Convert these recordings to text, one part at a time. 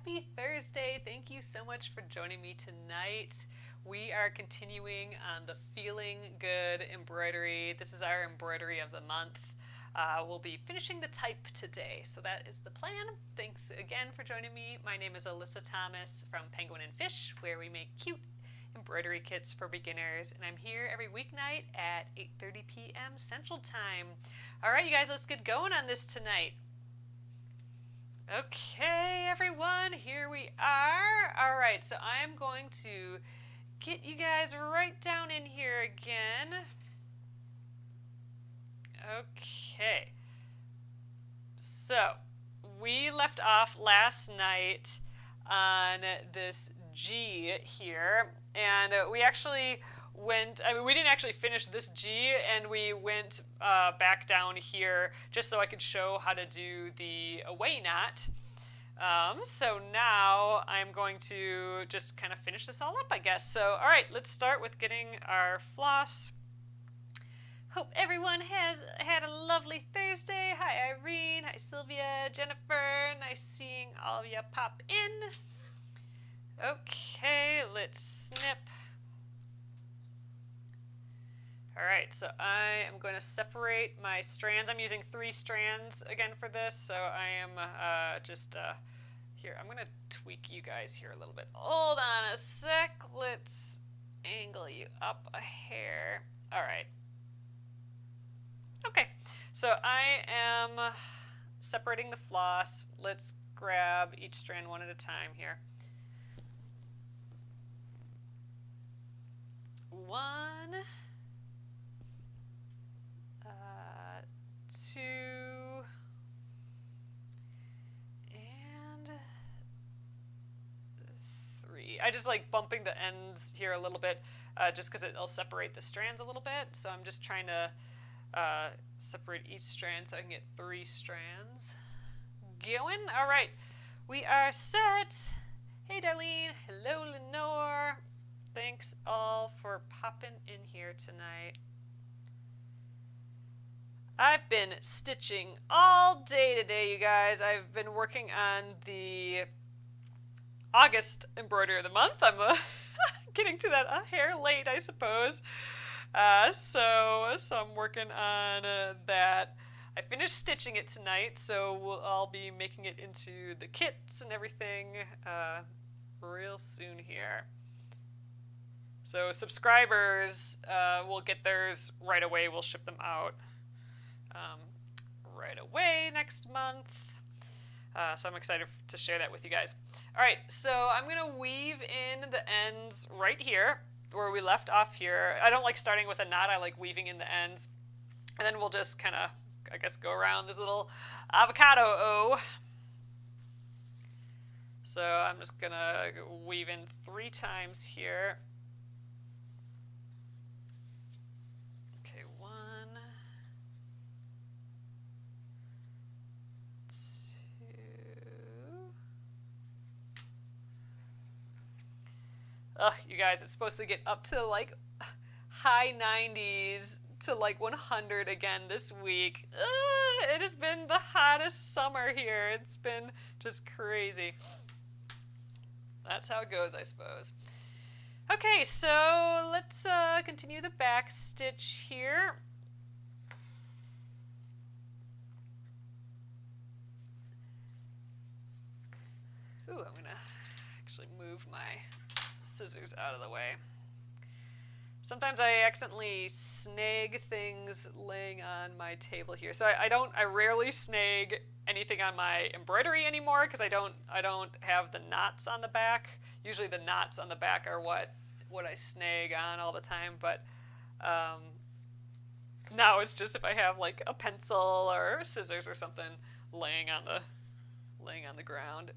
Happy Thursday. Thank you so much for joining me tonight. We are continuing on the Feeling Good embroidery. This is our embroidery of the month. We'll be finishing the type today, so that is the plan. Thanks again for joining me. My name is Alyssa Thomas from Penguin and Fish, where we make cute embroidery kits for beginners, and I'm here every weeknight at 8:30 p.m. Central Time. All right, you guys, let's get going on this tonight. Okay, everyone, here we are. All right, so I'm going to get you guys right down in here again. Okay, so we left off last night on this G here, and we actually went, we didn't actually finish this G, and we went back down here just so I could show how to do the away knot. So now I'm going to just kind of finish this all up, I guess. So, all right, let's start with getting our floss. Hope everyone has had a lovely Thursday. Hi, Irene. Hi, Sylvia, Jennifer. Nice seeing all of you pop in. Okay, let's snip. All right, so I am going to separate my strands. I'm using 3 strands again for this, so I am here. I'm going to tweak you guys here a little bit. Hold on a sec. Let's angle you up a hair. All right. Okay, so I am separating the floss. Let's grab each strand one at a time here. 1, 2, and 3. I just like bumping the ends here a little bit just because it'll separate the strands a little bit. So I'm just trying to separate each strand so I can get 3 strands going. All right, we are set. Hey, Darlene. Hello, Lenore. Thanks all for popping in here tonight. I've been stitching all day today, you guys. I've been working on the August embroidery of the month. I'm getting to that a hair late, I suppose. So I'm working on that. I finished stitching it tonight, so I'll be making it into the kits and everything real soon here. So subscribers will get theirs right away. We'll ship them out right away next month. So I'm excited to share that with you guys. All right, so I'm going to weave in the ends right here where we left off here. I don't like starting with a knot. I like weaving in the ends. And then we'll just kind of, I guess, go around this little avocado O. So I'm just going to weave in 3 times here. Okay, 1, 2. Ugh, you guys, it's supposed to get up to like high 90s to like 100 again this week. It has been the hottest summer here. It's been just crazy. That's how it goes, I suppose. Okay, so let's continue the back stitch here. Ooh, I'm gonna actually move my scissors out of the way. Sometimes I accidentally snag things laying on my table here. So I rarely snag anything on my embroidery anymore because I don't have the knots on the back. Usually the knots on the back are what I snag on all the time, but now it's just if I have like a pencil or scissors or something laying on the ground.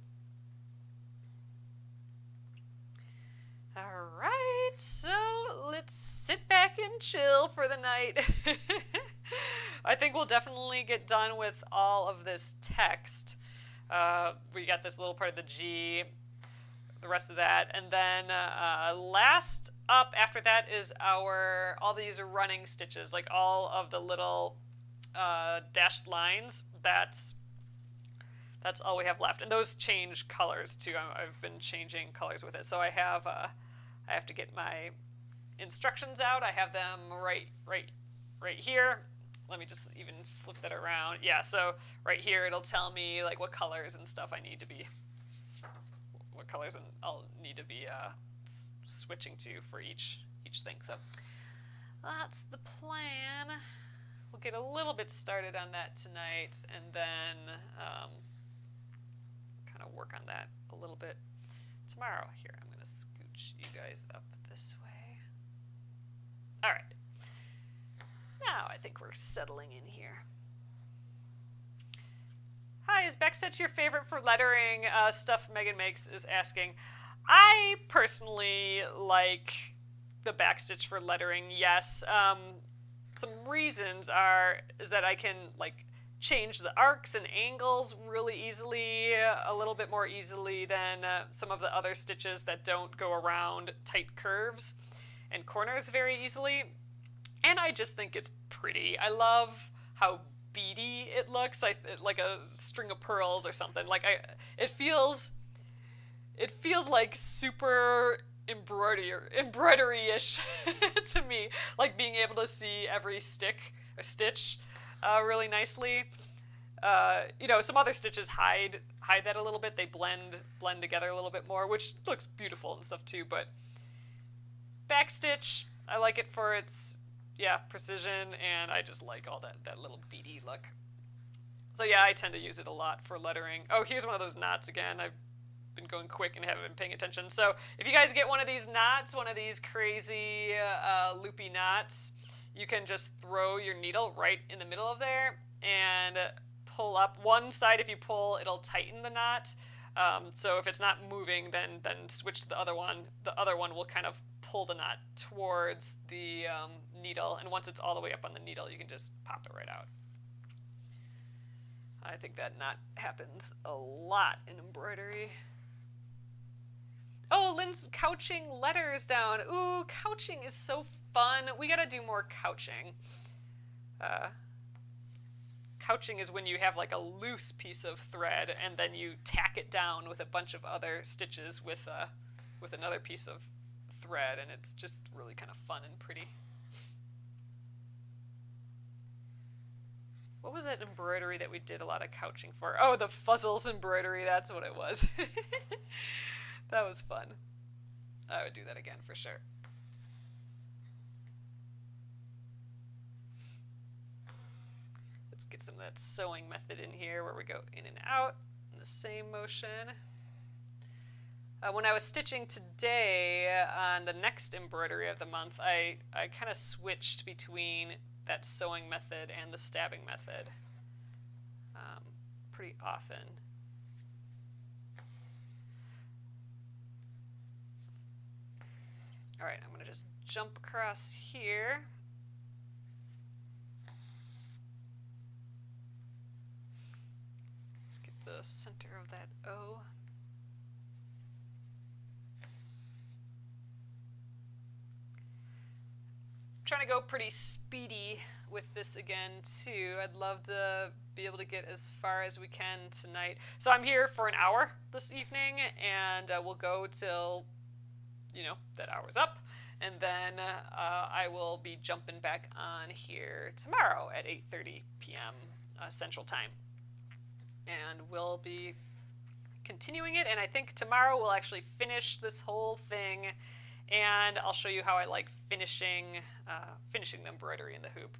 All right, so let's sit back and chill for the night. I think we'll definitely get done with all of this text. We got this little part of the G, the rest of that, and then last up after that is all these running stitches, like all of the little dashed lines. that's all we have left. And those change colors too. I've been changing colors with it. So I have to get my instructions out. I have them right here. Let me just even flip that around. Yeah, so right here it'll tell me like what colors and stuff what colors I'll need to be switching to for each thing. So that's the plan. We'll get a little bit started on that tonight, and then kind of work on that a little bit tomorrow. Here, I'm going to scooch you guys up this way. All right. Now I think we're settling in here. Hi, is backstitch your favorite for lettering? Stuff Megan makes is asking. I personally like the backstitch for lettering, yes. Some reasons is that I can like change the arcs and angles really easily, a little bit more easily than some of the other stitches that don't go around tight curves and corners very easily. And I just think it's pretty. I love how beady it looks, like a string of pearls or something. Like it feels like super embroidery-ish to me. Like being able to see every stick or stitch really nicely. Some other stitches hide that a little bit. They blend together a little bit more, which looks beautiful and stuff too. But backstitch, I like it for its precision, and I just like all that little beady look. So yeah, I tend to use it a lot for lettering. Oh, here's one of those knots again. I've been going quick and haven't been paying attention. So if you guys get one of these knots, one of these crazy loopy knots, you can just throw your needle right in the middle of there and pull up. One side, if you pull, it'll tighten the knot. So if it's not moving, then switch to the other one. The other one will kind of pull the knot towards the needle, and once it's all the way up on the needle, you can just pop it right out. I think that knot happens a lot in embroidery. Oh, Lynn's couching letters down. Ooh, couching is so fun. We gotta do more couching. Couching is when you have like a loose piece of thread and then you tack it down with a bunch of other stitches with another piece of thread, and it's just really kind of fun and pretty. What was that embroidery that we did a lot of couching for? Oh, the Fuzzles embroidery, that's what it was. That was fun. I would do that again for sure. Let's get some of that sewing method in here where we go in and out in the same motion. When I was stitching today on the next embroidery of the month, I kind of switched between that sewing method and the stabbing method pretty often. All right, I'm going to just jump across here. Let's get the center of that O. Trying to go pretty speedy with this again too. I'd love to be able to get as far as we can tonight. So I'm here for an hour this evening, and we'll go till that hour's up, and then I will be jumping back on here tomorrow at 8:30 p.m. Central Time, and we'll be continuing it. And I think tomorrow we'll actually finish this whole thing, and I'll show you how I like finishing the embroidery in the hoop.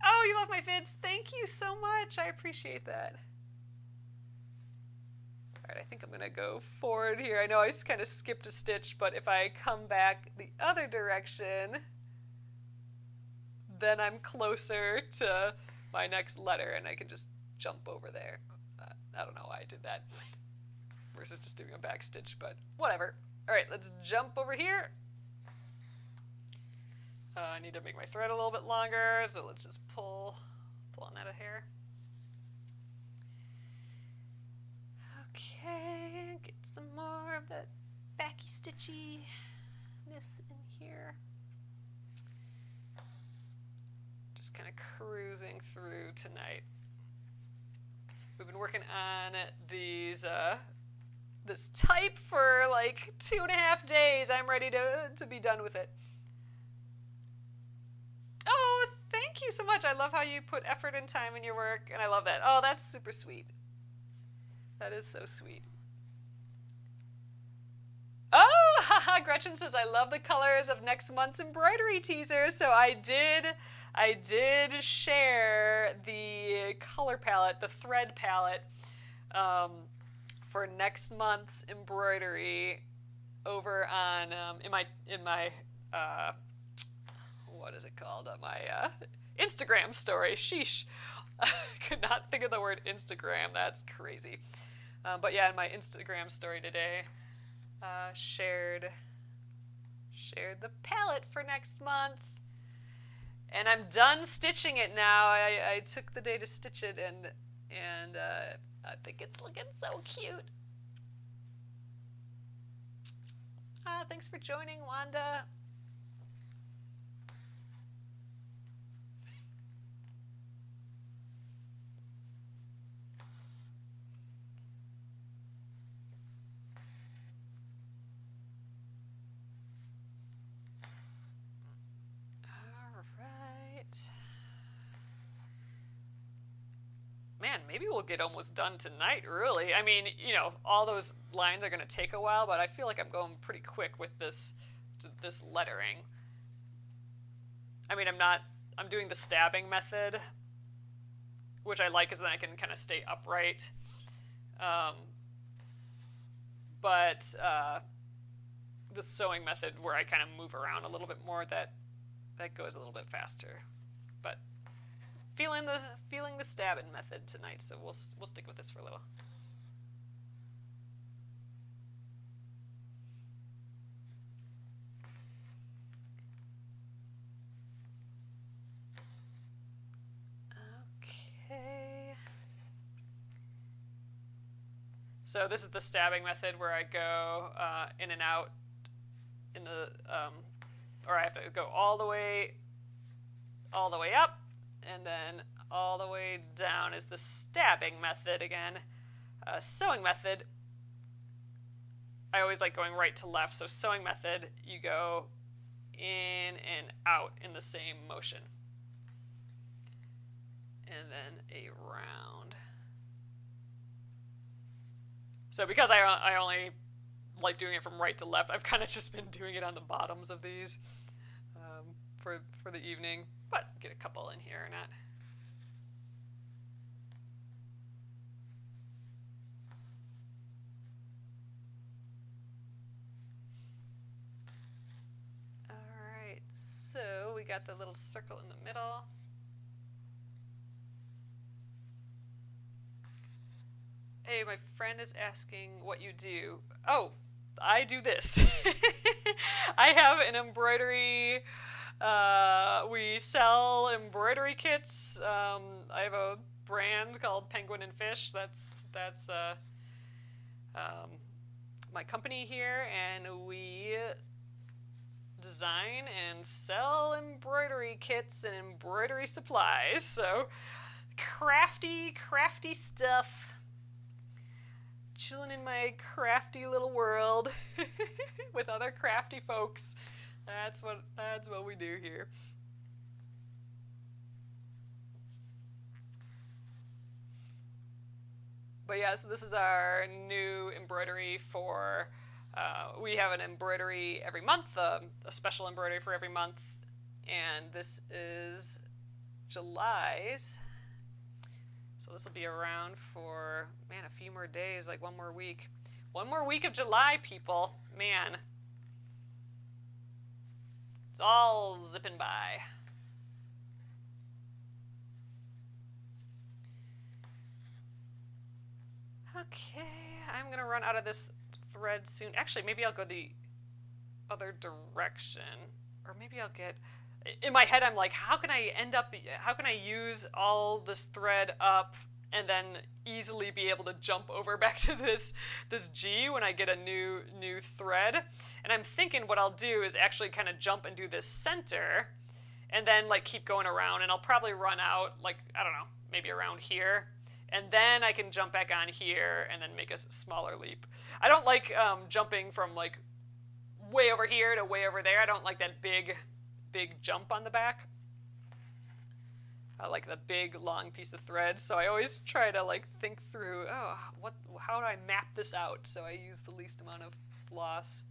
Oh, you love my vids. Thank you so much. I appreciate that. All right, I think I'm going to go forward here. I know I kind of skipped a stitch, but if I come back the other direction, then I'm closer to my next letter, and I can just jump over there. I don't know why I did that versus just doing a back stitch, but whatever. All right, let's jump over here. I need to make my thread a little bit longer, so let's just pull on that a hair. Okay, get some more of that backy stitchiness in here. Just kind of cruising through tonight. We've been working on this type for like 2.5 days. I'm ready to be done with it. Oh, thank you so much. I love how you put effort and time in your work, and I love that. Oh, that's super sweet. That is so sweet. Oh, haha, Gretchen says, I love the colors of next month's embroidery teaser. So I did share the color palette, the thread palette, um, for next month's embroidery over on in my what is it called? My Instagram story. Sheesh. I could not think of the word Instagram. That's crazy. But yeah, in my Instagram story today, shared the palette for next month. And I'm done stitching it now. I took the day to stitch it, and I think it's looking so cute. Thanks for joining, Wanda. Man, maybe we'll get almost done tonight, really. I mean, all those lines are going to take a while, but I feel like I'm going pretty quick with this lettering. I mean, I'm doing the stabbing method, which I like because then I can kind of stay upright. But the sewing method where I kind of move around a little bit more, that goes a little bit faster. But feeling the stabbing method tonight, so we'll stick with this for a little. Okay. So this is the stabbing method where I go in and out in the or I have to go all the way up, and then all the way down is the stabbing method again. Sewing method, I always like going right to left. So sewing method, you go in and out in the same motion. And then around. So because I only like doing it from right to left, I've kind of just been doing it on the bottoms of these for the evening, but get a couple in here or not. Alright, so we got the little circle in the middle. Hey, my friend is asking what you do. Oh, I do this. I have an embroidery. We sell embroidery kits. I have a brand called Penguin and Fish. That's my company here, and we design and sell embroidery kits and embroidery supplies. So crafty stuff. Chilling in my crafty little world with other crafty folks. That's what we do here. But yeah, so this is our new embroidery for. We have an embroidery every month, a special embroidery for every month, and this is July's. So this will be around for, man, a few more days, like one more week. One more week of July, people. Man. It's all zipping by. Okay, I'm going to run out of this thread soon. Actually, maybe I'll go the other direction. Or maybe I'll get... In my head, I'm like, how can I use all this thread up and then easily be able to jump over back to this G when I get a new thread? And I'm thinking what I'll do is actually kind of jump and do this center and then like keep going around, and I'll probably run out, like, I don't know, maybe around here. and then I can jump back on here and then make a smaller leap. I don't like jumping from like way over here to way over there. I don't like that big jump on the back. I like the big long piece of thread, so I always try to like think through, how do I map this out so I use the least amount of floss.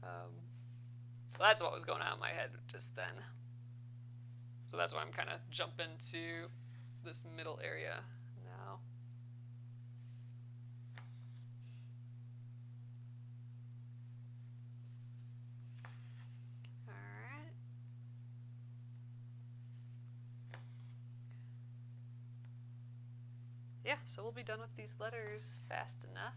So that's what was going on in my head just then. So that's why I'm kind of jumping to this middle area now. All right. Yeah, so we'll be done with these letters fast enough.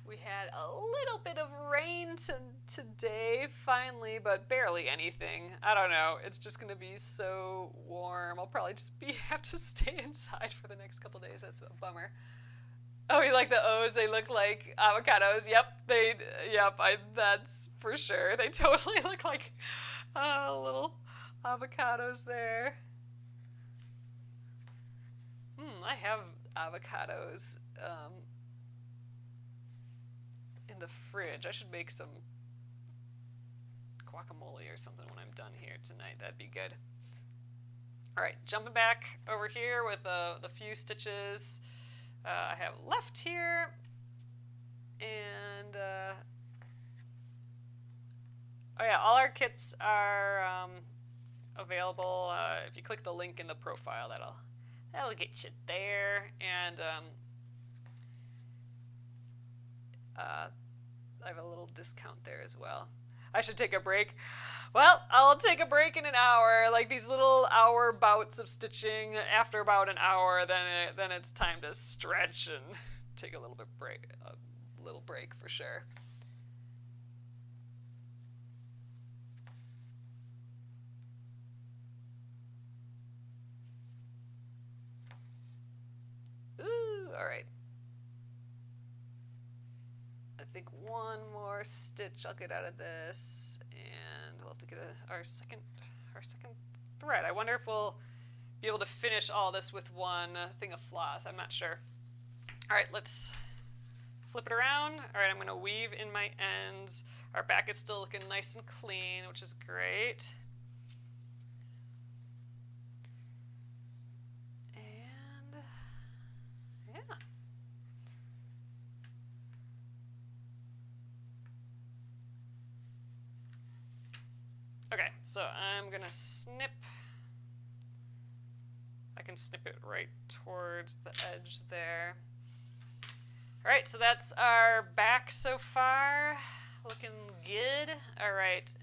We had a little bit of rain today, finally, but barely anything. I don't know. It's just going to be so warm. I'll probably just have to stay inside for the next couple days. That's a bummer. Oh, you like the O's? They look like avocados. Yep, that's for sure. They totally look like little avocados there. I have avocados in the fridge. I should make some guacamole or something when I'm done here tonight. That'd be good. All right, jumping back over here with the few stitches I have left here, and oh yeah, all our kits are available. If you click the link in the profile, that'll get you there, and I have a little discount there as well. I should take a break. Well, I'll take a break in an hour, like these little hour bouts of stitching. After about an hour, then it's time to stretch and take a little break for sure. Ooh, all right. I think one more stitch I'll get out of this, and we'll have to get our second thread. I wonder if we'll be able to finish all this with one thing of floss. I'm not sure. All right, let's flip it around. All right, I'm going to weave in my ends. Our back is still looking nice and clean, which is great. And yeah. Okay, so I'm gonna snip. I can snip it right towards the edge there. All right, so that's our back so far. Looking good. All right,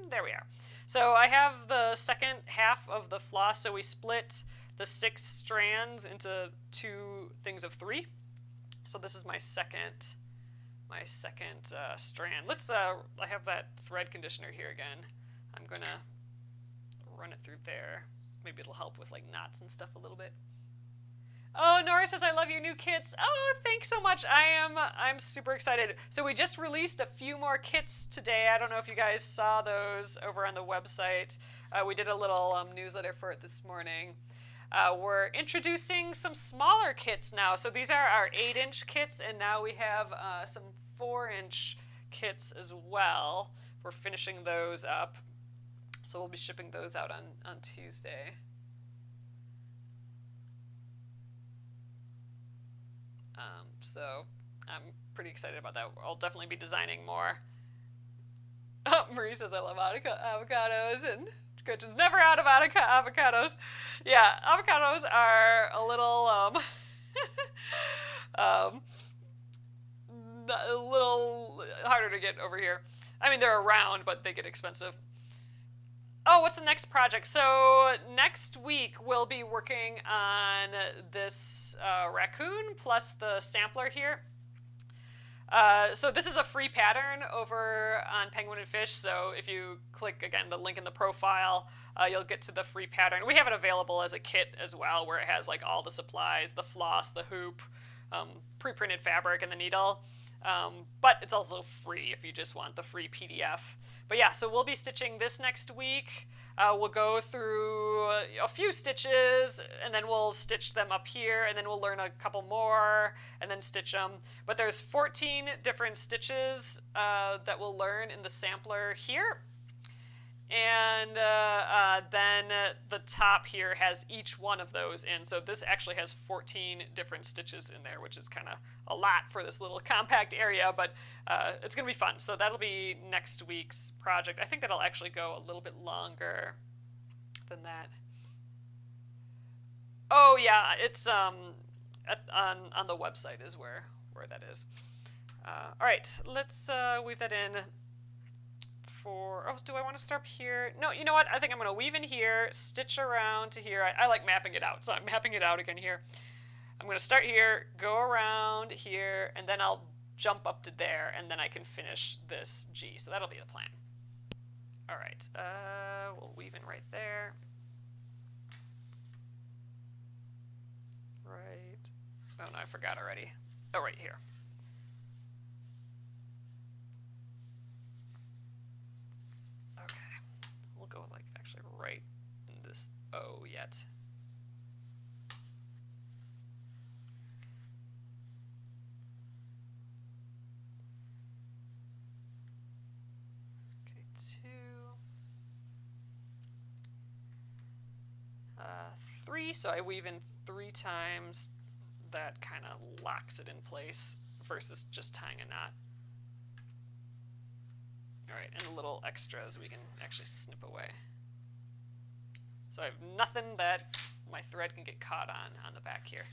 there we are. So I have the second half of the floss, so we split the 6 strands into 2 things of 3. So this is my second strand. Let's I have that thread conditioner here again. I'm gonna run it through there. Maybe it'll help with like knots and stuff a little bit. Oh, Nora says I love your new kits. Oh, thanks so much. I'm super excited. So we just released a few more kits today. I don't know if you guys saw those over on the website. We did a little newsletter for it this morning. We're introducing some smaller kits now. So these are our 8-inch kits, and now we have some 4-inch kits as well. We're finishing those up. So we'll be shipping those out on Tuesday. So I'm pretty excited about that. I'll definitely be designing more. Oh, Marie says I love avocados, and Gretchen's never out of avocados. Yeah, avocados are a little a little harder to get over here. I mean, they're around, but they get expensive. Oh, what's the next project? So next week we'll be working on this raccoon plus the sampler here. So this is a free pattern over on Penguin and Fish. So if you click, again, the link in the profile, you'll get to the free pattern. We have it available as a kit as well, where it has like all the supplies, the floss, the hoop, pre-printed fabric, and the needle. But it's also free if you just want the free PDF. But yeah, so we'll be stitching this next week. We'll go through a few stitches, and then we'll stitch them up here, and then we'll learn a couple more, and then stitch them. But there's 14 different stitches that we'll learn in the sampler here. And then the top here has each one of those in. So this actually has 14 different stitches in there, which is kind of a lot for this little compact area, but it's going to be fun. So that'll be next week's project. I think that'll actually go a little bit longer than that. Oh yeah, it's on the website is where that is. All right, let's weave that in. Do I want to start here? No, you know what? I think I'm going to weave in here, stitch around to here. I like mapping it out, so I'm mapping it out again here. I'm going to start here, go around here, and then I'll jump up to there, and then I can finish this G. So that'll be the plan. All right, we'll weave in right there. Right. Oh, no, I forgot already. Oh, right here. Go like actually right in this O yet. Okay, 2, 3. So I weave in 3 times. That kind of locks it in place versus just tying a knot. All right, and the little extras we can actually snip away. So I have nothing that my thread can get caught on the back here.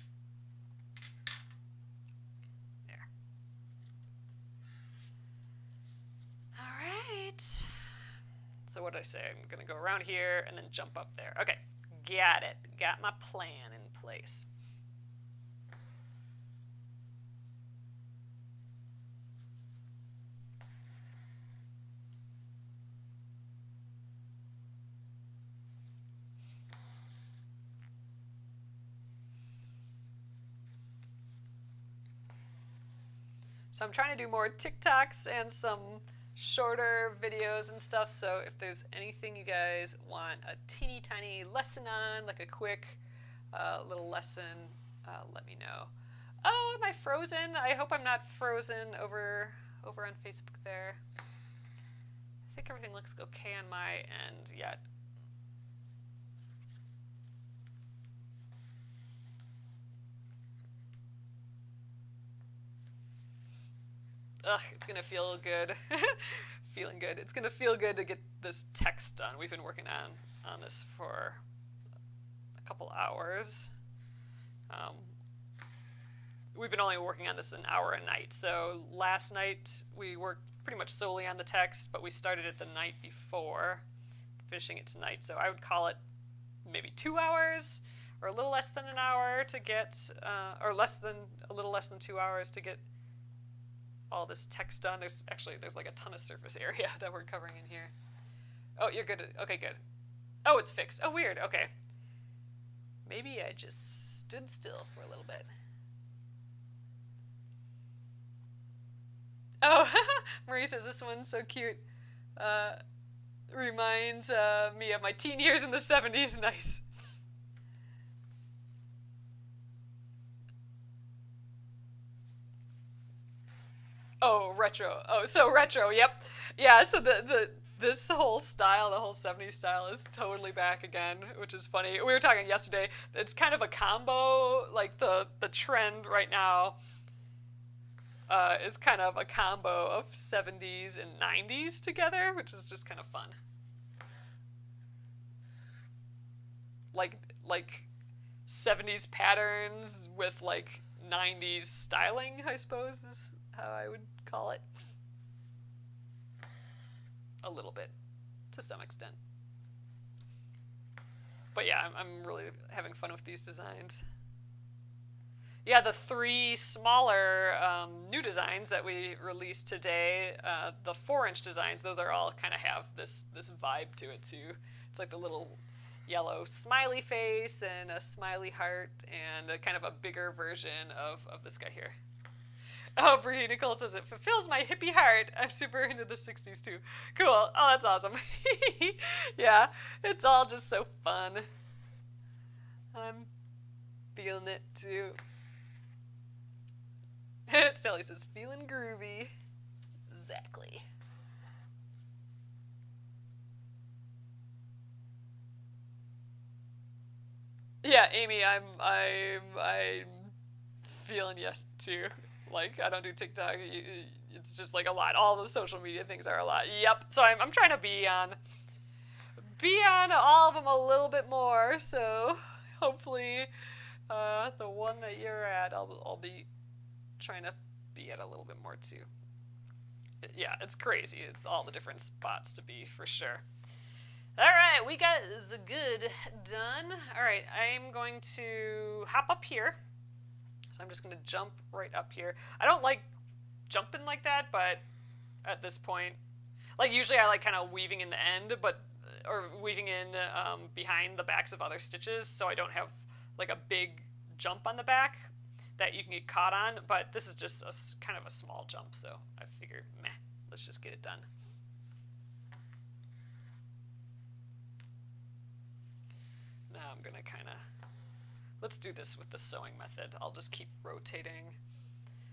There. All right. So what did I say? I'm going to go around here and then jump up there. Okay, got it. Got my plan in place. So I'm trying to do more TikToks and some shorter videos and stuff. So if there's anything you guys want a teeny tiny lesson on, like a quick little lesson, let me know. Oh, am I frozen? I hope I'm not frozen over on Facebook there. I think everything looks okay on my end yet. Ugh, it's gonna feel good. Feeling good. It's gonna feel good to get this text done. We've been working on this for a couple hours. We've been only working on this an hour a night. So last night we worked pretty much solely on the text, but we started it the night before, finishing it tonight. So I would call it maybe 2 hours, or a little less than an hour to get, or a little less than 2 hours to get all this text done. There's like a ton of surface area that we're covering in here. Oh, you're good. Okay, good. Oh, it's fixed. Oh, weird. Okay. Maybe I just stood still for a little bit. Oh, Marie says this one's so cute. Reminds me of my teen years in the 70s. Nice. Oh, retro. Oh, so retro. Yep. Yeah. So this whole style, the whole 70s style, is totally back again, which is funny. We were talking yesterday. It's kind of a combo. Like the trend right now is kind of a combo of 70s and 90s together, which is just kind of fun. Like 70s patterns with like 90s styling, I suppose, is how I would call it. A little bit, to some extent. But yeah, I'm really having fun with these designs. Yeah, the three smaller new designs that we released today, the 4-inch designs, those are all kind of have this vibe to it too. It's like the little yellow smiley face and a smiley heart and a kind of a bigger version of this guy here. Oh, Brie Nicole says it fulfills my hippie heart. I'm super into the 60s too. Cool. Oh, that's awesome. Yeah, it's all just so fun. I'm feeling it too. Sally says, feeling groovy. Exactly. Yeah, Amy, I'm feeling you too. Like, I don't do TikTok. It's just like a lot. All the social media things are a lot. Yep. So I'm trying to be on all of them a little bit more. So hopefully, the one that you're at, I'll be trying to be at a little bit more too. Yeah, it's crazy. It's all the different spots to be for sure. All right, we got the good done. All right, I'm going to hop up here. So I'm just going to jump right up here. I don't like jumping like that, but at this point, like usually I like kind of weaving in the end, but or weaving in behind the backs of other stitches, so I don't have like a big jump on the back that you can get caught on. But this is just a kind of a small jump, so I figured, meh, let's just get it done. Now I'm gonna kind of, let's do this with the sewing method. I'll just keep rotating.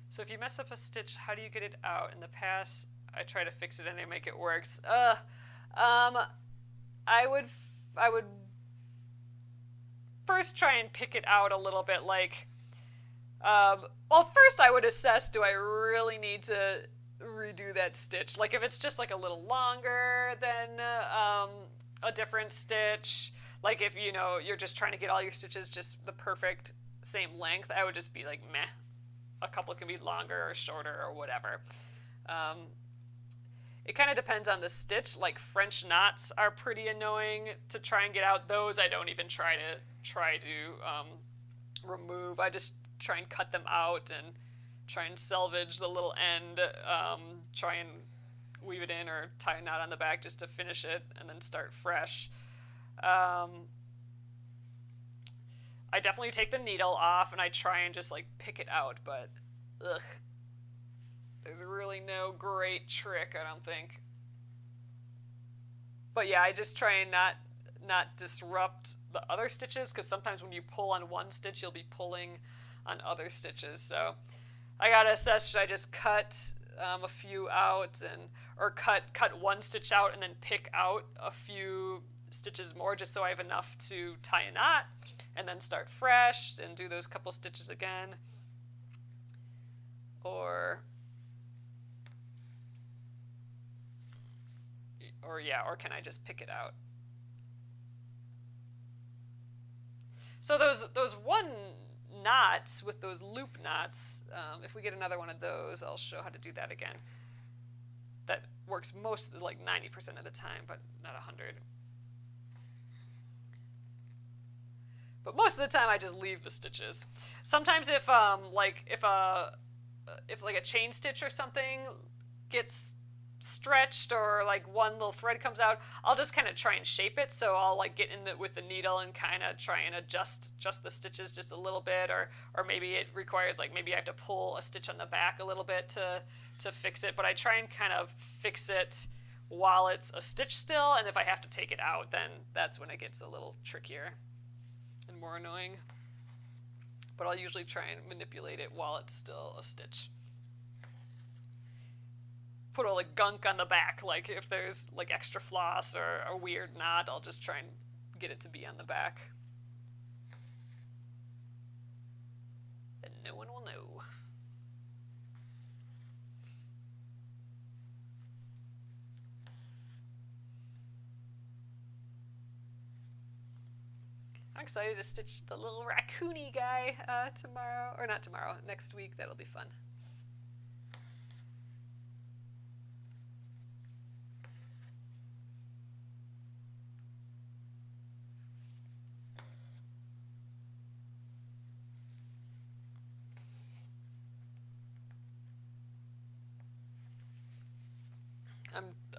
So if you mess up a stitch, how do you get it out? In the past, I try to fix it and I make it works. I would first try and pick it out a little bit. Like, well, first I would assess: do I really need to redo that stitch? Like, if it's just like a little longer than a different stitch, like if you're just trying to get all your stitches just the perfect same length, I would just be like, meh. A couple can be longer or shorter or whatever. It kind of depends on the stitch. Like French knots are pretty annoying to try and get out. Those I don't even try to remove. I just try and cut them out and try and salvage the little end. Try and weave it in or tie a knot on the back just to finish it and then start fresh. I definitely take the needle off and I try and just like pick it out, but ugh. There's really no great trick, I don't think. But yeah, I just try and not disrupt the other stitches, because sometimes when you pull on one stitch, you'll be pulling on other stitches. So I gotta assess: should I just cut a few out or cut one stitch out and then pick out a few stitches more, just so I have enough to tie a knot and then start fresh and do those couple stitches again? Or can I just pick it out? So those one knots with those loop knots, if we get another one of those, I'll show how to do that again. That works most, like 90% of the time, but not 100. But most of the time I just leave the stitches. Sometimes if a chain stitch or something gets stretched, or like one little thread comes out, I'll just kind of try and shape it. So I'll like get in with the needle and kind of try and adjust the stitches just a little bit, or maybe it requires, like, maybe I have to pull a stitch on the back a little bit to fix it. But I try and kind of fix it while it's a stitch still, and if I have to take it out, then that's when it gets a little trickier and more annoying. But I'll usually try and manipulate it while it's still a stitch. Put all the gunk on the back, like if there's like extra floss or a weird knot, I'll just try and get it to be on the back. And no one will know. I'm excited to stitch the little raccoony guy tomorrow, or not tomorrow, next week. That'll be fun.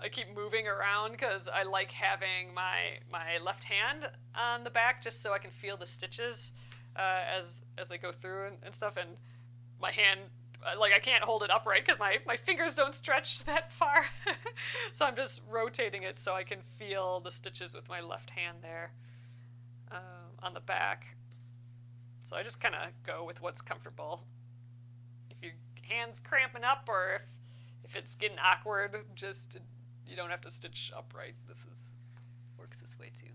I keep moving around because I like having my left hand on the back just so I can feel the stitches as they go through and stuff. And my hand, like I can't hold it upright because my fingers don't stretch that far. So I'm just rotating it so I can feel the stitches with my left hand there on the back. So I just kind of go with what's comfortable. If your hand's cramping up or if it's getting awkward, just you don't have to stitch upright. Works this way too.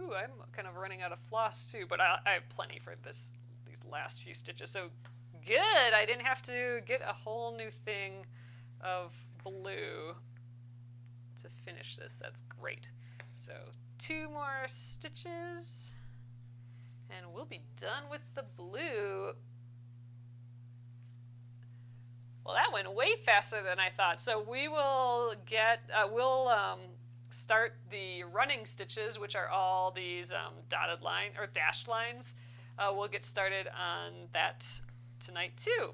Ooh, I'm kind of running out of floss too, but I have plenty for these last few stitches. So good, I didn't have to get a whole new thing of blue to finish this. That's great. So 2 more stitches and we'll be done with the blue. Well, that went way faster than I thought. So we will get, start the running stitches, which are all these dotted line or dashed lines. We'll get started on that tonight too.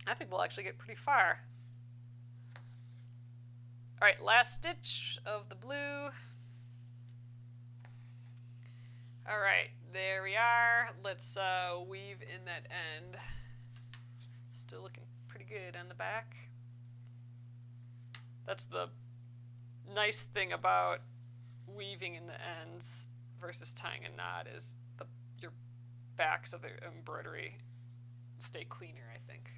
I think we'll actually get pretty far. All right, last stitch of the blue. All right, there we are. Let's weave in that end. Still looking pretty good on the back. That's the nice thing about weaving in the ends versus tying a knot is your backs of the embroidery stay cleaner, I think.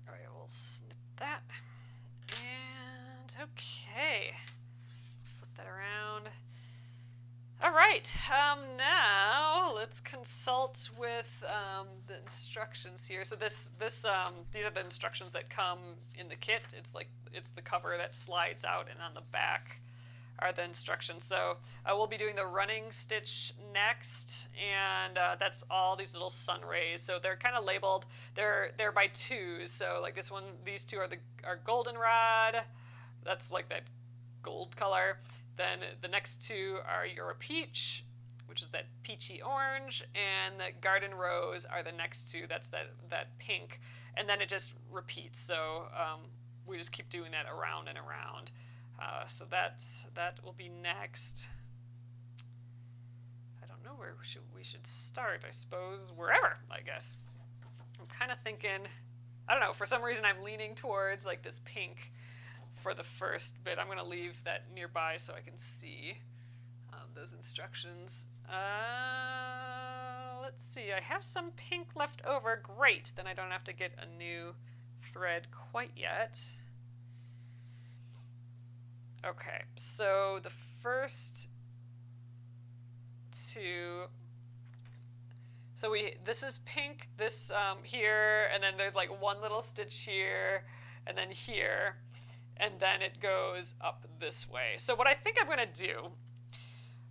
All right, we'll snip that. And okay, flip that around. All right, now let's consult with the instructions here. So these are the instructions that come in the kit. It's the cover that slides out, and on the back are the instructions. So we'll be doing the running stitch next, and that's all these little sun rays. So they're kind of labeled. They're by 2s. So like this one, these 2 are goldenrod. That's like that gold color. Then the next 2 are Euro Peach, which is that peachy orange, and the Garden Rose are the next 2. That's that pink, and then it just repeats. So we just keep doing that around and around. So that will be next. I don't know where we should start. I suppose wherever. I guess. I'm kind of thinking. I don't know. For some reason, I'm leaning towards like this pink for the first bit. I'm going to leave that nearby so I can see those instructions. Let's see. I have some pink left over. Great. Then I don't have to get a new thread quite yet. Okay. So the first 2. So this is pink. This here, and then there's like one little stitch here, and then here. And then it goes up this way. So what I think I'm going to do,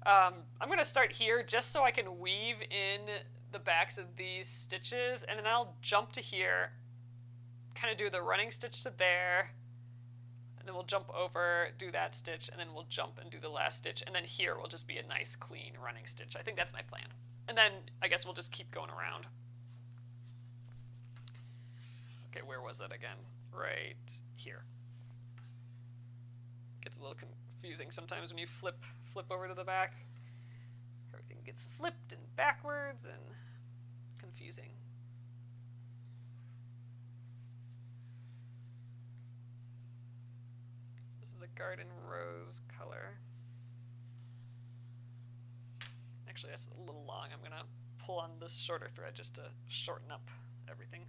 I'm going to start here just so I can weave in the backs of these stitches, and then I'll jump to here, kind of do the running stitch to there, and then we'll jump over, do that stitch, and then we'll jump and do the last stitch, and then here will just be a nice clean running stitch. I think that's my plan. And then I guess we'll just keep going around. Okay, where was that again? Right here. Gets a little confusing sometimes when you flip over to the back. Everything gets flipped and backwards and confusing. This is the Garden Rose color. Actually, that's a little long. I'm going to pull on this shorter thread just to shorten up everything.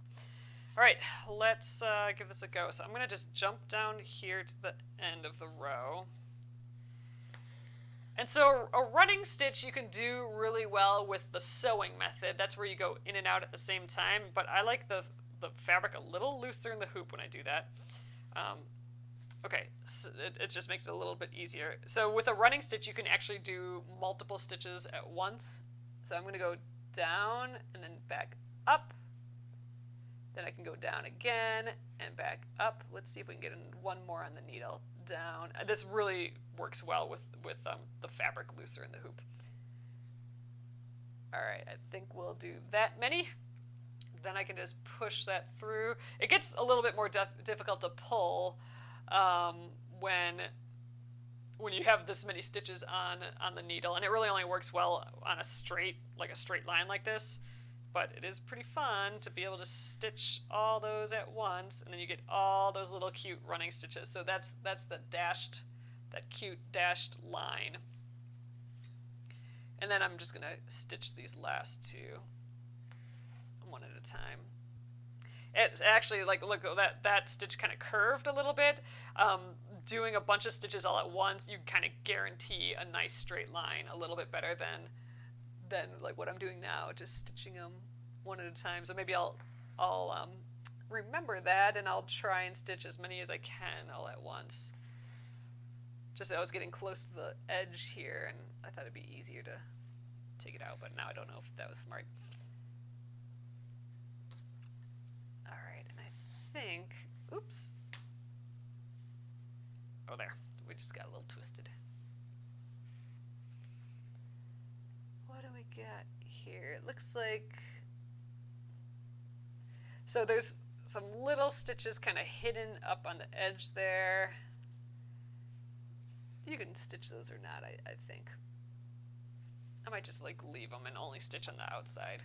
All right, let's give this a go. So I'm going to just jump down here to the end of the row. And so a running stitch you can do really well with the sewing method. That's where you go in and out at the same time. But I like the fabric a little looser in the hoop when I do that. Okay, so it just makes it a little bit easier. So with a running stitch, you can actually do multiple stitches at once. So I'm going to go down and then back up. Then I can go down again and back up. Let's see if we can get one more on the needle. Down. This really works well with the fabric looser in the hoop. All right, I think we'll do that many. Then I can just push that through. It gets a little bit more difficult to pull when you have this many stitches on the needle, and it really only works well on a straight line like this. But it is pretty fun to be able to stitch all those at once, and then you get all those little cute running stitches. So that's that cute dashed line. And then I'm just gonna stitch these last two one at a time. It actually, like, look, that stitch kind of curved a little bit. Doing a bunch of stitches all at once, you kind of guarantee a nice straight line a little bit better than like what I'm doing now, just stitching them one at a time. So maybe I'll remember that, and I'll try and stitch as many as I can all at once. Just I was getting close to the edge here, and I thought it'd be easier to take it out, but now I don't know if that was smart. All right, and I think, oops. Oh, there. We just got a little twisted. What do we got here? It looks like, so there's some little stitches kind of hidden up on the edge there. You can stitch those or not, I think. I might just like leave them and only stitch on the outside.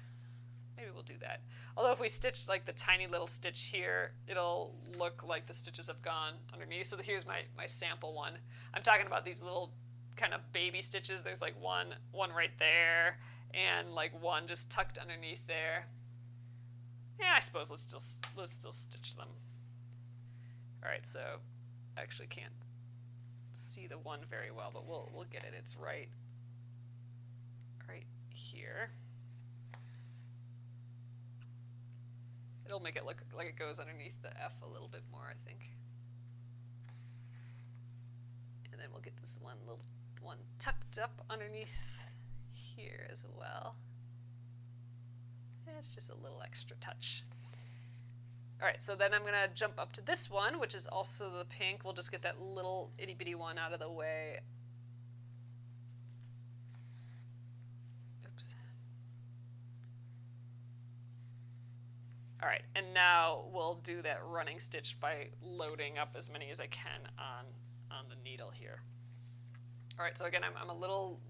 Maybe we'll do that. Although if we stitch like the tiny little stitch here, it'll look like the stitches have gone underneath. So here's my sample one. I'm talking about these little kind of baby stitches. There's like one right there, and like one just tucked underneath there. Yeah, I suppose let's still stitch them. All right, so I actually can't see the one very well, but we'll get it. It's right here. It'll make it look like it goes underneath the F a little bit more, I think. And then we'll get this little one tucked up underneath here as well. And it's just a little extra touch. All right, so then I'm gonna jump up to this one, which is also the pink. We'll just get that little itty bitty one out of the way. Oops. All right, and now we'll do that running stitch by loading up as many as I can on the needle here. All right, so again, I'm a little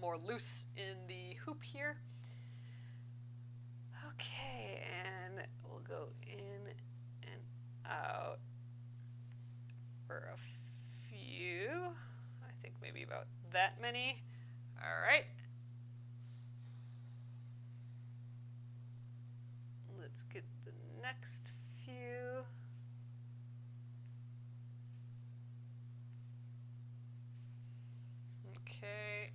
more loose in the hoop here. Okay, and we'll go in and out for a few. I think maybe about that many. All right. Let's get the next few. Okay,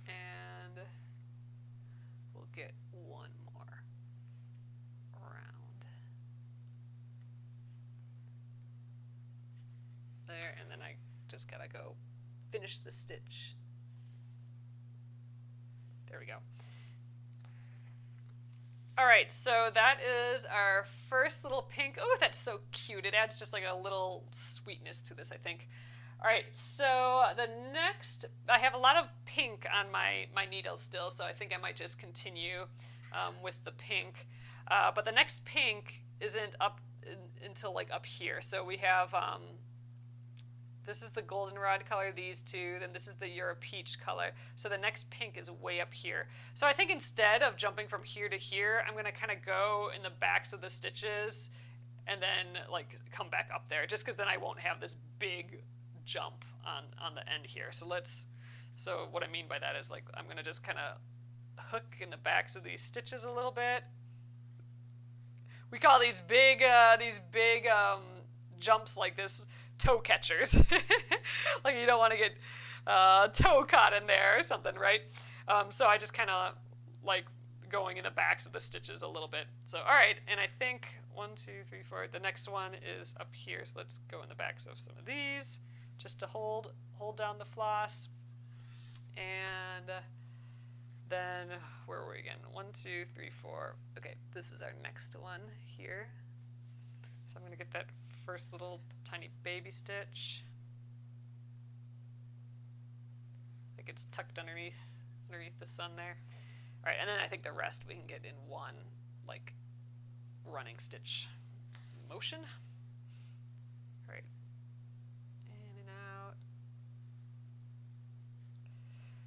and we'll get one more round. There, and then I just gotta go finish the stitch. There we go. All right, so that is our first little pink. Oh, that's so cute. It adds just like a little sweetness to this, I think. All right, so the next, I have a lot of pink on my needle still, so I think I might just continue with the pink. But the next pink isn't up until like up here. So we have, this is the goldenrod color, these two, then this is the Euro peach color. So the next pink is way up here. So I think instead of jumping from here to here, I'm gonna kind of go in the backs of the stitches and then like come back up there, just because then I won't have this big jump on the end here. So what I mean by that is like I'm gonna just kind of hook in the backs of these stitches a little bit. We call these big jumps like this toe catchers. Like you don't want to get toe caught in there or something, right? So I just kind of like going in the backs of the stitches a little bit. So all right, and I think 1, 2, 3, 4. The next one is up here, so let's go in the backs of some of these just to hold down the floss. And then where were we again? 1, 2, 3, 4. Okay, this is our next one here. So I'm going to get that first little tiny baby stitch. Like it's tucked underneath the sun there. All right, and then I think the rest we can get in one like running stitch motion. All right, in and out.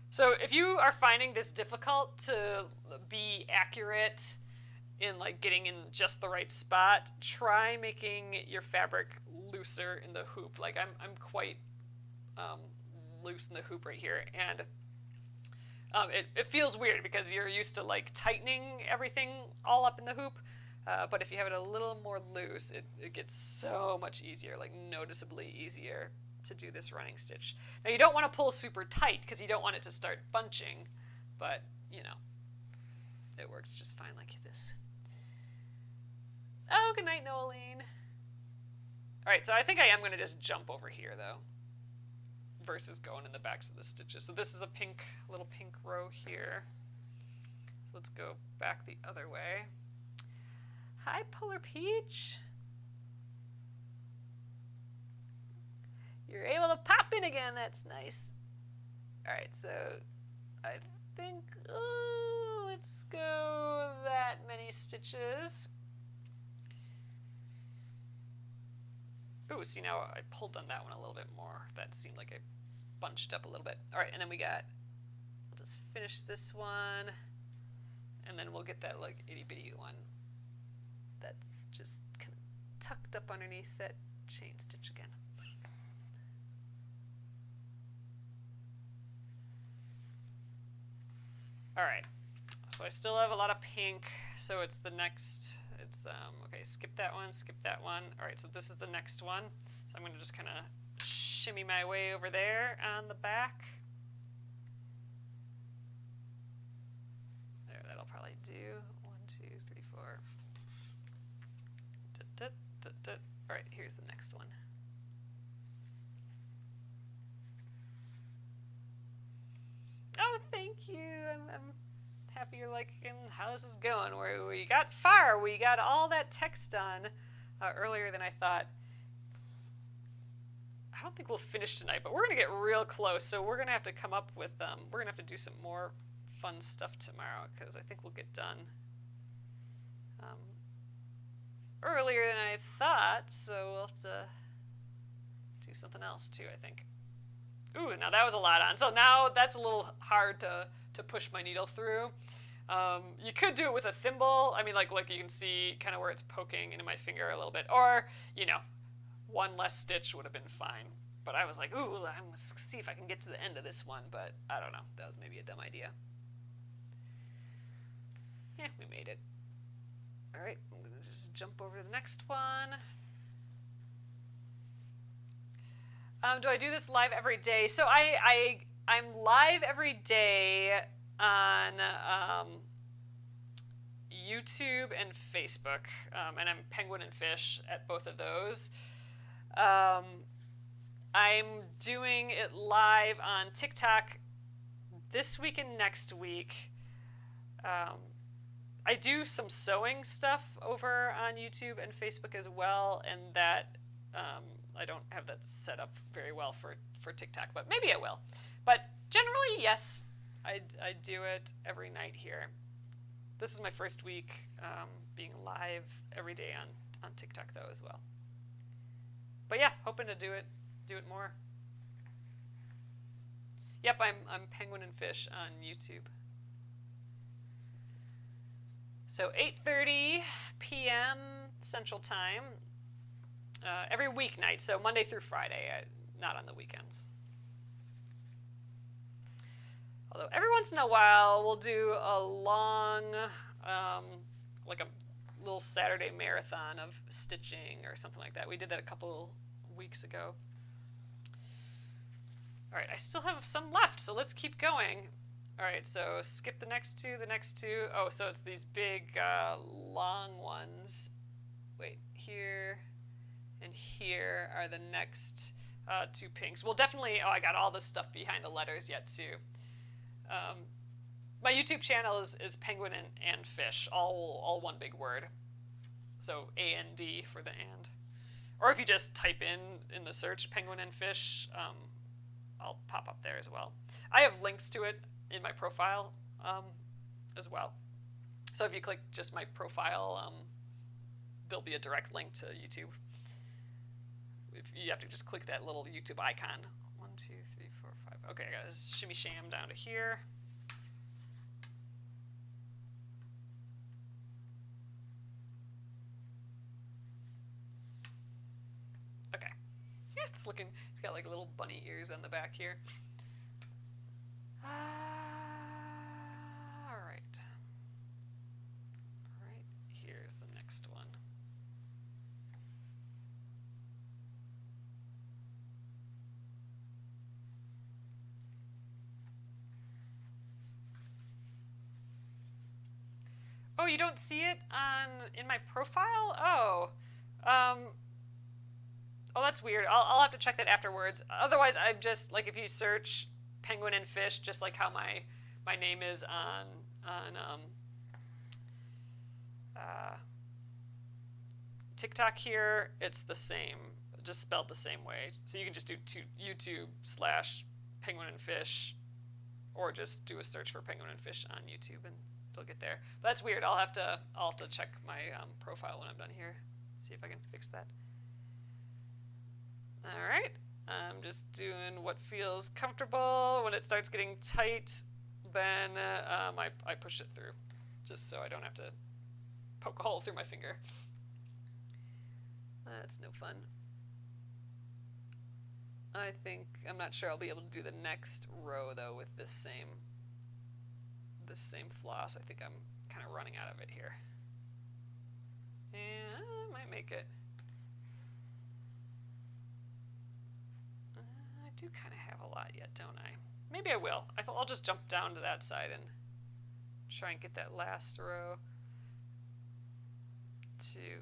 So if you are finding this difficult to be accurate in like getting in just the right spot, try making your fabric looser in the hoop. Like I'm quite loose in the hoop right here, and it feels weird because you're used to like tightening everything all up in the hoop, but if you have it a little more loose, it gets so much easier, like noticeably easier to do this running stitch. Now you don't want to pull super tight because you don't want it to start bunching, but you know, it works just fine like this. Oh, good night, Noeline. All right, so I think I am going to just jump over here though, versus going in the backs of the stitches. So this is a little pink row here. So let's go back the other way. Hi, Polar Peach. You're able to pop in again. That's nice. All right, so I think, let's go that many stitches. Ooh, see, now I pulled on that one a little bit more. That seemed like I bunched up a little bit. All right, and then we'll just finish this one, and then we'll get that like itty bitty one that's just kind of tucked up underneath that chain stitch again. All right, so I still have a lot of pink, so it's the next, okay, skip that one. All right, so this is the next one. So I'm gonna just kind of shimmy my way over there on the back. There, that'll probably do. 1, 2, 3, 4. All right, here's the next one. Oh, thank you. I'm happy you're liking how this is going. We got far. We got all that text done earlier than I thought. I don't think we'll finish tonight, but we're going to get real close. So we're going to have to come up with, we're going to have to do some more fun stuff tomorrow because I think we'll get done earlier than I thought. So we'll have to do something else too, I think. Ooh, now that was a lot on. So now that's a little hard to push my needle through. You could do it with a thimble. I mean, like you can see kind of where it's poking into my finger a little bit. Or, you know, one less stitch would have been fine. But I was like, ooh, I'm going to see if I can get to the end of this one. But I don't know. That was maybe a dumb idea. Yeah, we made it. All right, I'm going to just jump over to the next one. Do I do this live every day? So I'm live every day on YouTube and Facebook, and I'm Penguin and Fish at both of those. I'm doing it live on TikTok this week and next week. I do some sewing stuff over on YouTube and Facebook as well, and that I don't have that set up very well for TikTok, but maybe I will. But generally, yes, I do it every night here. This is my first week being live every day on TikTok though as well. But yeah, hoping to do it more. Yep, I'm Penguin and Fish on YouTube. So 8:30 p.m. Central Time. Every weeknight, so Monday through Friday, not on the weekends. Although every once in a while, we'll do a long, like a little Saturday marathon of stitching or something like that. We did that a couple weeks ago. All right, I still have some left, so let's keep going. All right, so skip the next two. Oh, so it's these big, long ones. wait, here and here are the next two pinks. Well, definitely, oh, I got all this stuff behind the letters yet, too. My YouTube channel is penguin and fish, all one big word. So A-N-D for the and. Or if you just type in the search penguin and fish, I'll pop up there as well. I have links to it in my profile as well. So if you click just my profile, there'll be a direct link to YouTube. If you have to just click that little YouTube icon. 1, 2, 3, 4, 5. Okay, I got this shimmy sham down to here. Okay. Yeah, it's looking, it's got like little bunny ears on the back here. All right. All right, here's the next one. Oh, you don't see it in my profile? Oh. Oh, that's weird. I'll have to check that afterwards. Otherwise, I'm just like, if you search penguin and fish, just like how my name is on TikTok here, it's the same, just spelled the same way. So you can just do YouTube/penguin and fish, or just do a search for penguin and fish on YouTube, and it'll get there. But that's weird. I'll have to check my profile when I'm done here. See if I can fix that. All right. I'm just doing what feels comfortable. When it starts getting tight, then I push it through, just so I don't have to poke a hole through my finger. That's no fun. I'm not sure I'll be able to do the next row though with this same floss. I think I'm kind of running out of it here. Yeah, I might make it. I do kind of have a lot yet, don't I? Maybe I will. I'll just jump down to that side and try and get that last row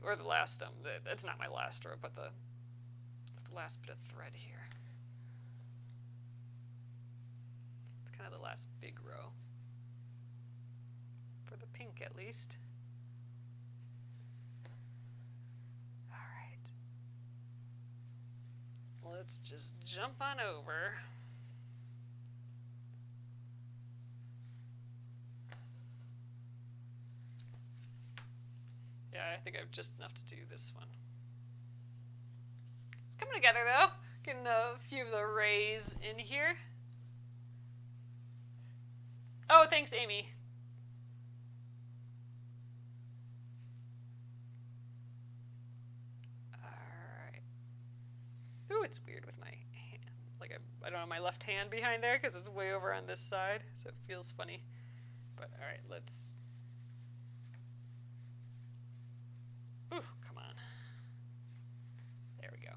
or the last, that's not my last row, but the last bit of thread here. It's kind of the last big row. For the pink, at least. All right. Let's just jump on over. Yeah, I think I have just enough to do this one. It's coming together though. Getting a few of the rays in here. Oh, thanks, Amy. Alright. Ooh, it's weird with my hand. Like I don't have my left hand behind there because it's way over on this side, so it feels funny. But alright, let's... Ooh, come on. There we go.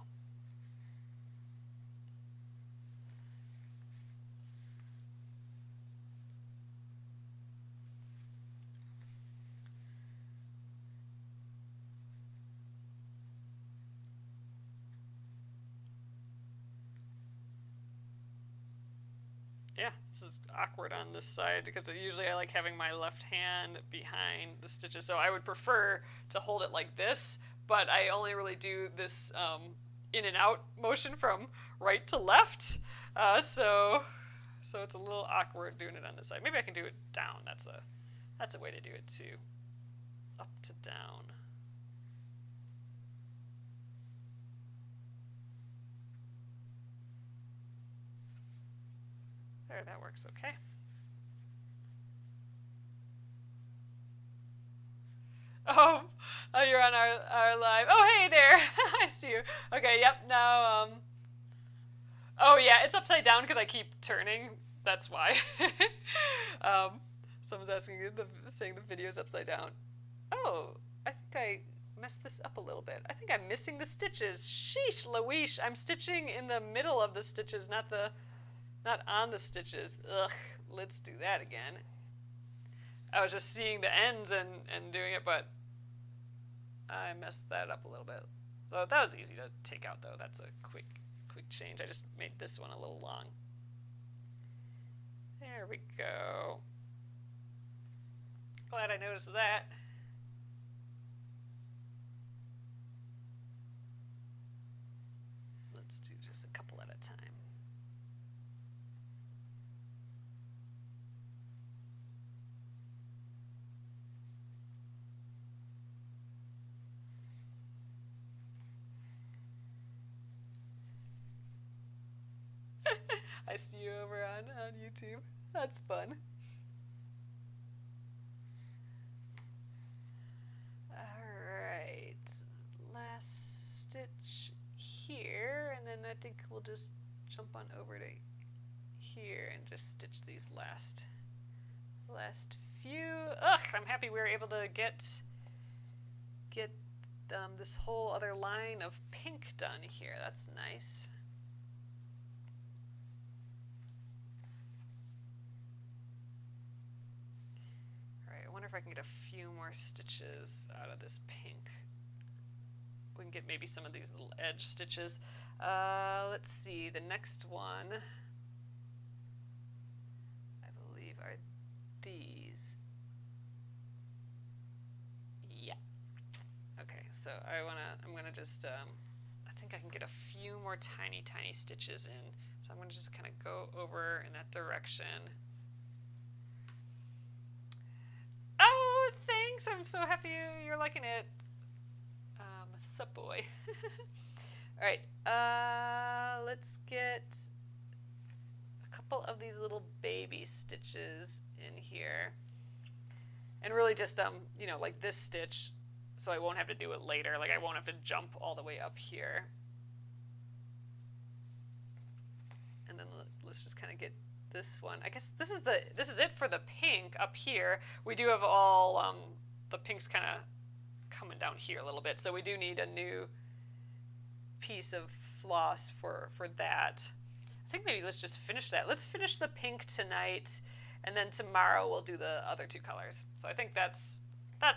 Yeah, this is awkward on this side because usually I like having my left hand behind the stitches, so I would prefer to hold it like this, but I only really do this in and out motion from right to left, so it's a little awkward doing it on this side. Maybe I can do it down. That's a way to do it too. Up to down. There, that works okay. Oh, you're on our live. Oh, hey there. I see you. Okay, yep, now, oh yeah, it's upside down because I keep turning. That's why. Someone's saying the video's upside down. Oh, I think I messed this up a little bit. I think I'm missing the stitches. Sheesh Louise, I'm stitching in the middle of the stitches, not on the stitches. Ugh, let's do that again. I was just seeing the ends and doing it, but I messed that up a little bit. So that was easy to take out though. That's a quick change. I just made this one a little long. There we go. Glad I noticed that. Let's do just a couple at a time. I see you over on YouTube. That's fun. Alright. Last stitch here, and then I think we'll just jump on over to here and just stitch these last few. Ugh, I'm happy we were able to get this whole other line of pink done here. That's nice. I wonder if I can get a few more stitches out of this pink. We can get maybe some of these little edge stitches. Let's see, the next one, I believe, are these. Yeah. Okay, so I'm gonna just, I think I can get a few more tiny stitches in. So I'm gonna just kind of go over in that direction. Oh, thanks! I'm so happy you're liking it. Sup, boy. All right, let's get a couple of these little baby stitches in here, and really just you know, like this stitch, so I won't have to do it later. Like I won't have to jump all the way up here, and then let's just kind of get this one. I guess this is it for the pink up here. We do have all the pinks kind of coming down here a little bit, so we do need a new piece of floss for that. I think maybe let's just finish that. Let's finish the pink tonight, and then tomorrow we'll do the other two colors. So I think that's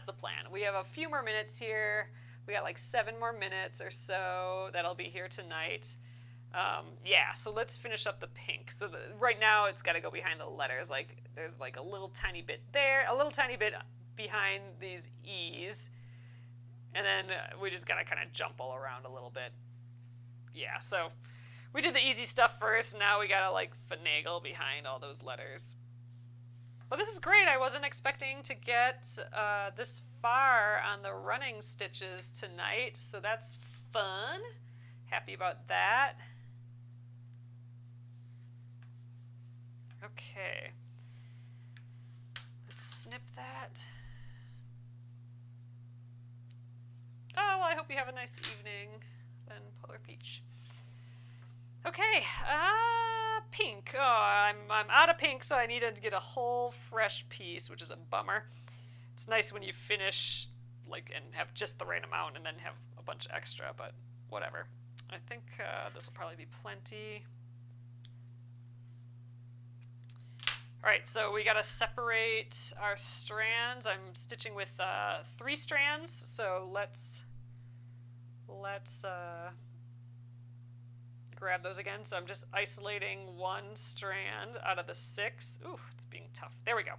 the plan. We have a few more minutes here. We got like 7 more minutes or so that'll be here tonight. Yeah, so let's finish up the pink. So right now it's got to go behind the letters. Like there's like a little tiny bit there, a little tiny bit behind these E's, and then we just got to kind of jump all around a little bit. Yeah, so we did the easy stuff first. Now we got to like finagle behind all those letters. But this is great. I wasn't expecting to get this far on the running stitches tonight, so that's fun. Happy about that. Okay. Let's snip that. Oh, well, I hope you have a nice evening, then, Polar Peach. Okay, pink. Oh, I'm out of pink, so I needed to get a whole fresh piece, which is a bummer. It's nice when you finish, like, and have just the right amount and then have a bunch extra, but whatever. I think this will probably be plenty. All right, so we got to separate our strands. I'm stitching with 3 strands, so let's grab those again. So I'm just isolating 1 strand out of the 6. Ooh, it's being tough. There we go.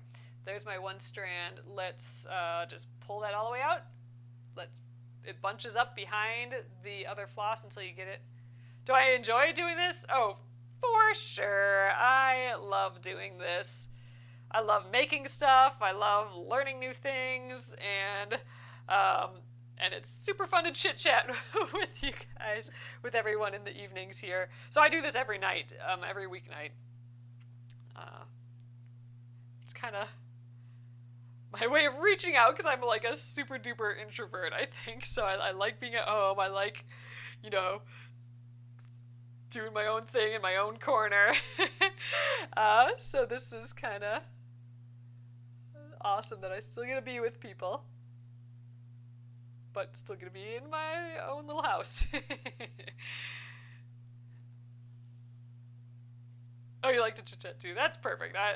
There's my 1 strand. Let's just pull that all the way out. It bunches up behind the other floss until you get it. Do I enjoy doing this? Oh, for sure. I love doing this. I love making stuff. I love learning new things, and it's super fun to chit chat with you guys, with everyone in the evenings here. So I do this every night, every weeknight. It's kind of my way of reaching out, because I'm like a super duper introvert, I think. So I like being at home. I like, you know, doing my own thing in my own corner. So this is kind of awesome that I still get to be with people, but still gonna be in my own little house. Oh, you like to chit-chat too? That's perfect. I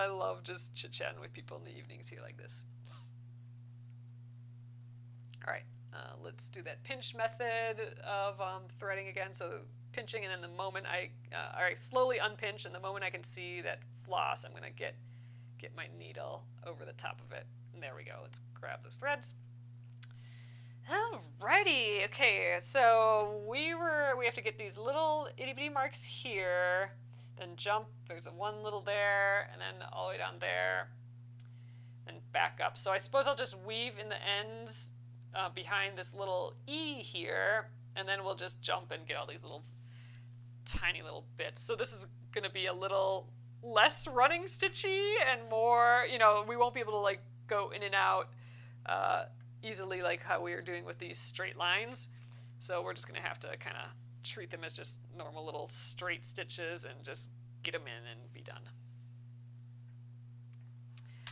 love just chit-chatting with people in the evenings here like this. All right, let's do that pinch method of threading again. So pinching, and then the moment all right, slowly unpinch, and the moment I can see that floss, I'm gonna get my needle over the top of it. And there we go. Let's grab those threads. Alrighty, okay, so we have to get these little itty bitty marks here, then jump, there's one little there, and then all the way down there, and back up. So I suppose I'll just weave in the ends behind this little E here, and then we'll just jump and get all these little tiny little bits. So this is gonna be a little less running stitchy and more, we won't be able to like go in and out easily like how we are doing with these straight lines. So we're just going to have to kind of treat them as just normal little straight stitches and just get them in and be done.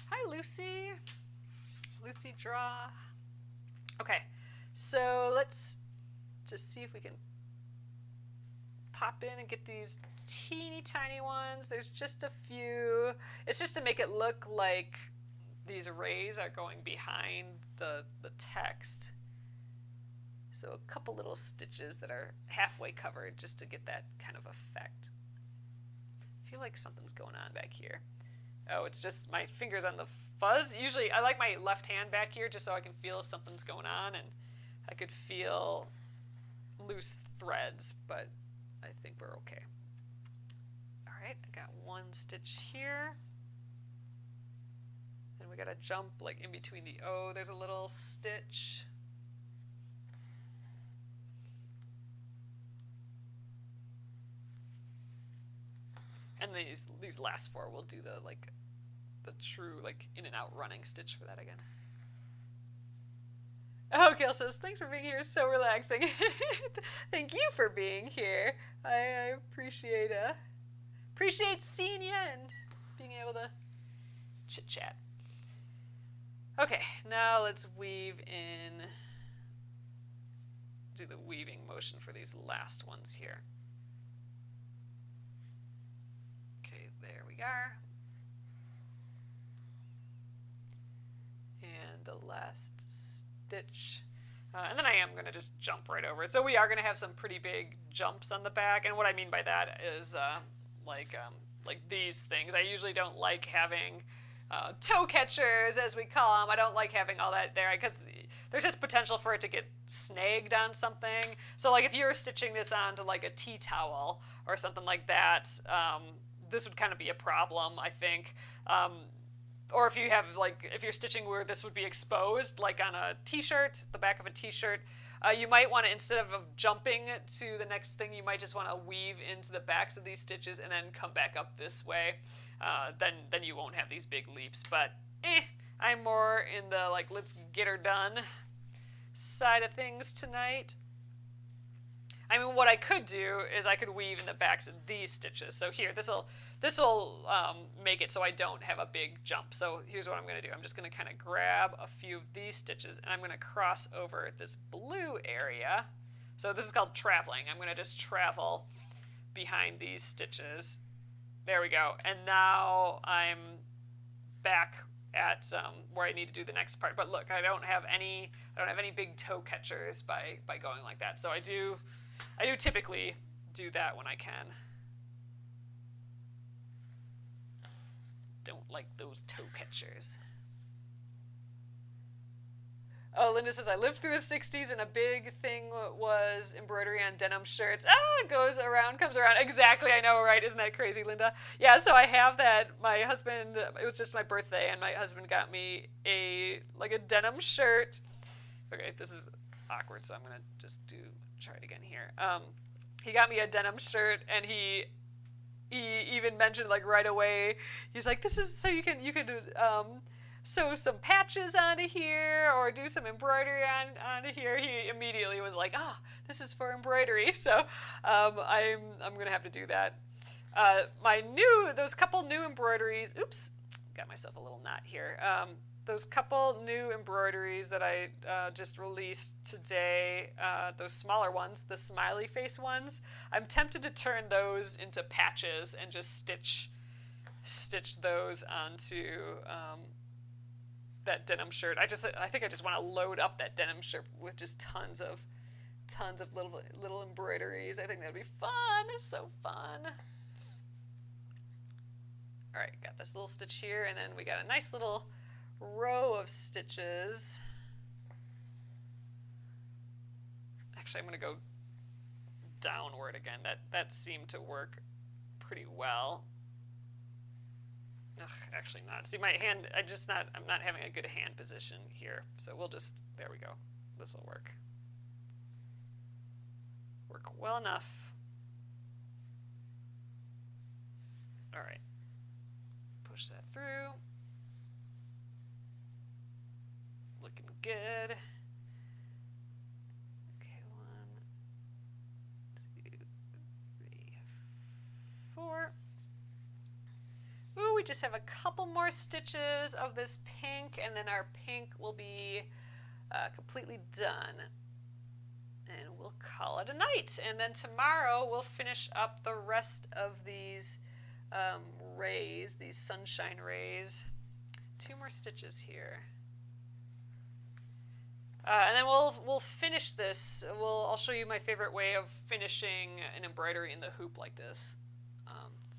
Hi, Lucy. Lucy Draw. Okay, so let's just see if we can pop in and get these teeny tiny ones. There's just a few. It's just to make it look like these arrays are going behind the text. So a couple little stitches that are halfway covered just to get that kind of effect. I feel like something's going on back here. Oh, it's just my fingers on the fuzz. Usually I like my left hand back here just so I can feel something's going on, and I could feel loose threads, but I think we're okay. All right, I got one stitch here. And we got to jump like in between the O. There's a little stitch. And these last four, we'll do the true like in and out running stitch for that again. Oh, Gail says, thanks for being here. So relaxing. Thank you for being here. I appreciate seeing you and being able to chit chat. Okay, now let's weave in, do the weaving motion for these last ones here. Okay, there we are. And the last stitch. And then I am going to just jump right over it. So we are going to have some pretty big jumps on the back. And what I mean by that is like these things. I usually don't like having toe catchers, as we call them. I don't like having all that there because there's just potential for it to get snagged on something. So like if you're stitching this onto like a tea towel or something like that, this would kind of be a problem, I think. Or if you have if you're stitching where this would be exposed, like on a t-shirt, the back of a t-shirt, you might want to, instead of jumping to the next thing, you might just want to weave into the backs of these stitches and then come back up this way. Then you won't have these big leaps. But I'm more in the let's get her done side of things tonight. I mean, what I could do is I could weave in the backs of these stitches. So here, this will make it so I don't have a big jump. So here's what I'm going to do. I'm just going to kind of grab a few of these stitches and I'm going to cross over this blue area. So this is called traveling. I'm going to just travel behind these stitches. There we go. And now I'm back at where I need to do the next part. But look, I don't have any big toe catchers by going like that. So I do typically do that when I can. Don't like those toe catchers. Oh, Linda says, I lived through the 60s and a big thing was embroidery on denim shirts. It goes around, comes around. Exactly, I know, right? Isn't that crazy, Linda? Yeah, so I have that. My husband, it was just my birthday, and my husband got me a denim shirt. Okay, this is awkward, so I'm going to just try it again here. He got me a denim shirt, and he even mentioned right away, he's like, this is so you could sew some patches onto here or do some embroidery onto here. He immediately was like, this is for embroidery. So I'm gonna have to do that. Those couple new embroideries, oops, got myself a little knot here. Those couple new embroideries that I just released today, those smaller ones, the smiley face ones, I'm tempted to turn those into patches and just stitch those onto that denim shirt. I think I just want to load up that denim shirt with just tons of little embroideries. I think that'd be fun. So fun. All right, got this little stitch here, and then we got a nice little row of stitches. Actually, I'm going to go downward again. That seemed to work pretty well. Ugh, actually not. See, my hand, I'm not having a good hand position here. So we'll just, there we go. This will work. Work well enough. All right. Push that through. Looking good. Okay, 1, 2, 3, 4. Ooh, we just have a couple more stitches of this pink, and then our pink will be completely done. And we'll call it a night. And then tomorrow we'll finish up the rest of these rays, these sunshine rays. 2 more stitches here. And then we'll finish this. I'll show you my favorite way of finishing an embroidery in the hoop like this.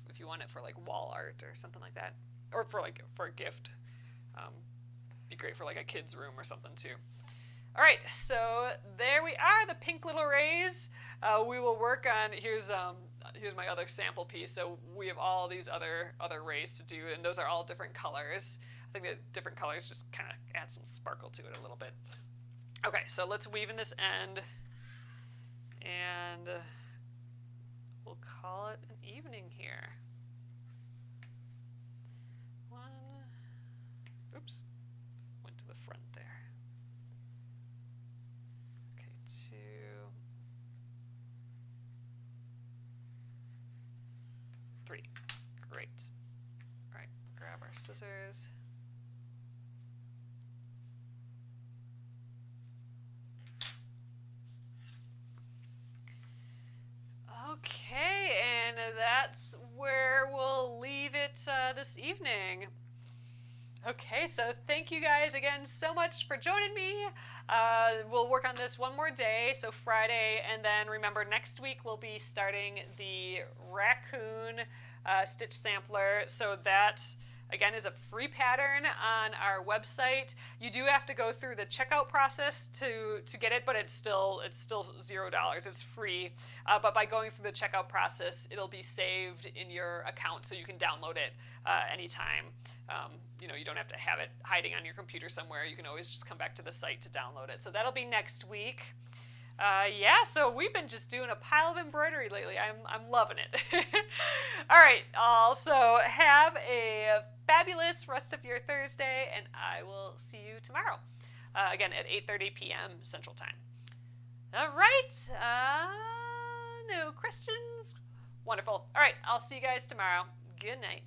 If you want it for like wall art or something like that, or for a gift, be great for like a kid's room or something too. All right, so there we are, the pink little rays. We will work on, here's my other sample piece. So we have all these other rays to do, and those are all different colors. I think that different colors just kind of add some sparkle to it a little bit. Okay, so let's weave in this end, and we'll call it an evening here. Oops, went to the front there. Okay, 2. Three. Great. All right, grab our scissors. Okay, and that's where we'll leave it this evening. Okay, so thank you guys again so much for joining me. We'll work on this one more day, so Friday, and then remember next week we'll be starting the raccoon stitch sampler. So that, again, is a free pattern on our website. You do have to go through the checkout process to get it, but it's still $0. It's free. But by going through the checkout process, it'll be saved in your account, so you can download it anytime. You don't have to have it hiding on your computer somewhere. You can always just come back to the site to download it. So that'll be next week. Yeah, so we've been just doing a pile of embroidery lately. I'm loving it. All right, also have a fabulous rest of your Thursday, and I will see you tomorrow, again at 8:30 p.m. Central Time. All right, no questions? Wonderful. All right, I'll see you guys tomorrow. Good night.